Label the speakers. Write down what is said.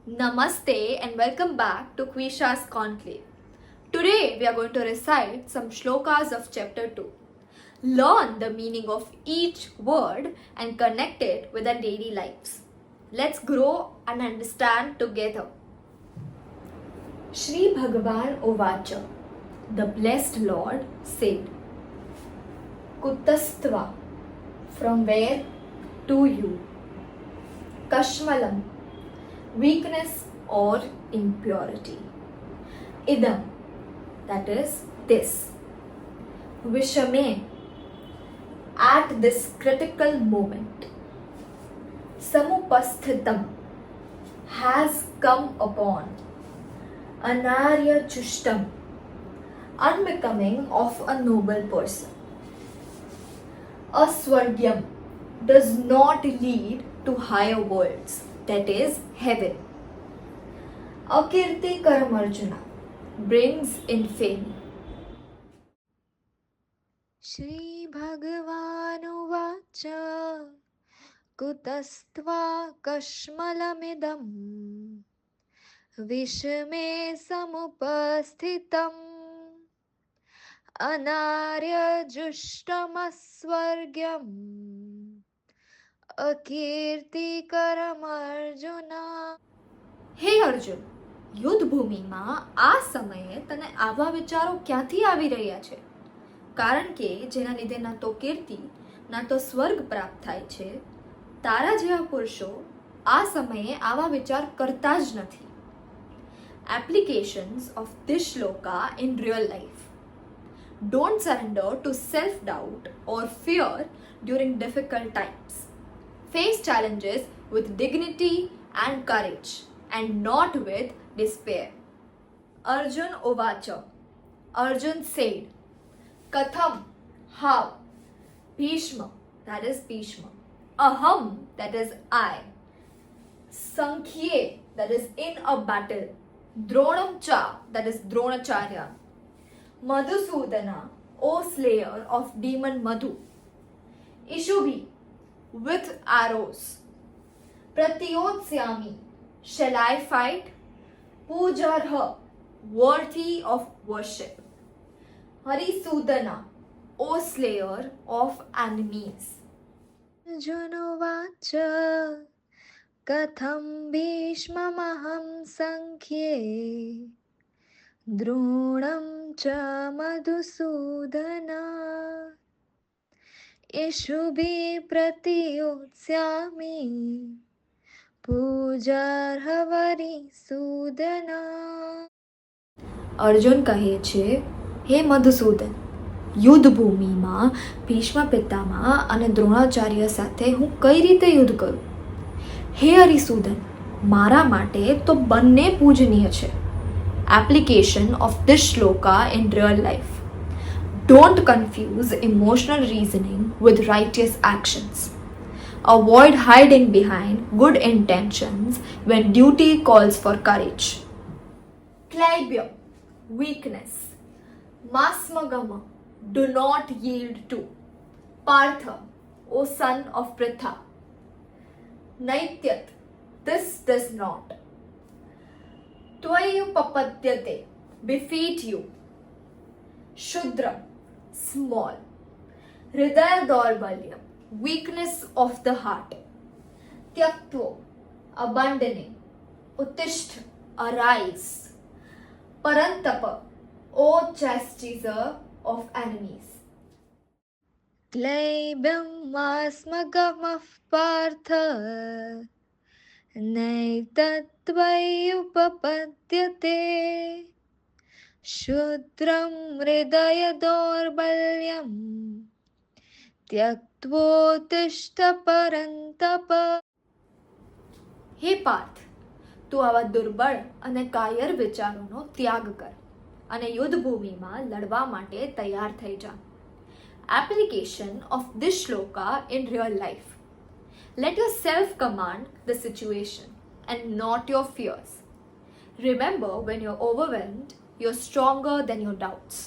Speaker 1: Namaste and welcome back to Kvisha's Conclave. Today we are going to recite some shlokas of chapter 2. Learn the meaning of each word and connect it with our daily lives. Let's grow and understand together. Shri Bhagavan Ovacha, the blessed Lord said, Kutastva, from where to you. Kashmalam, weakness or impurity. Idam, that is this. Vishame, at this critical moment. Samupasthitam, has come upon. Anarya Chushtam, unbecoming of a noble person. Aswargyam, does not lead to higher worlds, that is heaven. Akirti Karamarjuna, brings infamy.
Speaker 2: Shri Bhagavanuvacha Kutastva Kashmalamidam Vishme Samupasthitam Anarya Jushtamasvargyam Akirti Karamarjuna.
Speaker 1: હે અર્જુન, યુદ્ધ ભૂમિમાં આ સમયે તને આવા વિચારો ક્યાંથી આવી રહ્યા છે? કારણ કે જેના લીધે ના તો કીર્તિ ના તો સ્વર્ગ પ્રાપ્ત થાય છે, તારા જેવા પુરુષો આ સમયે આવા વિચાર કરતા જ નથી. Applications of this shloka in real life. Don't surrender to self-doubt or fear during difficult times. Face challenges with dignity and courage and not with despair. Arjun Ovacha, Arjun said, Katham, how? Bhishma, that is Bhishma. Aham, that is I. Sankhye, that is in a battle. Dronam cha, that is Dronacharya. Madhusudana, O slayer of demon Madhu. Ishubhi, with arrows. Pratyotsyami, shall I fight? Pujarha, worthy of worship. Harisudana, O slayer of enemies.
Speaker 2: Arjunovacha Katham Bhishmamaham Sankhye Dronam cha Madhusudana Ishubhi Pratiyotsyami Pujarhavari Sudana.
Speaker 1: Arjun કહે છે, હે મધુસૂદન, યુદ્ધ ભૂમિમાં ભીષ્મ પિતામહ અને દ્રોણાચાર્ય સાથે હું કઈ રીતે યુદ્ધ કરું? હે હરિસૂદન, મારા માટે તો બંને પૂજનીય છે. Application of this shloka in real life. Don't confuse emotional reasoning with righteous actions. Avoid hiding behind good intentions when duty calls for courage. Klaibya, weakness. Masmagama, do not yield to. Partha, O son of Pritha. Naityat, this does not. Tvayupapadyate, befeat you. Shudra, small. Hridaya Daurbalyam, weakness of the heart. Tyaktvo, abandoning. Uttishth, arise. Parantapa, O chastiser of enemies.
Speaker 2: Kleibam Masmagamah Partha Naitattvayupapadyate Shudram Hridaya Daurbalyam Tyaktvotishtha Parantapa.
Speaker 1: હે પાર્થ, તું આવા દુર્બળ અને કાયર વિચારોનો ત્યાગ કર અને યુદ્ધ ભૂમિમાં લડવા માટે તૈયાર થઈ જા. Application of this shloka in real life. Let yourself command the situation and not your fears. Remember, when you're overwhelmed, you're stronger than your doubts.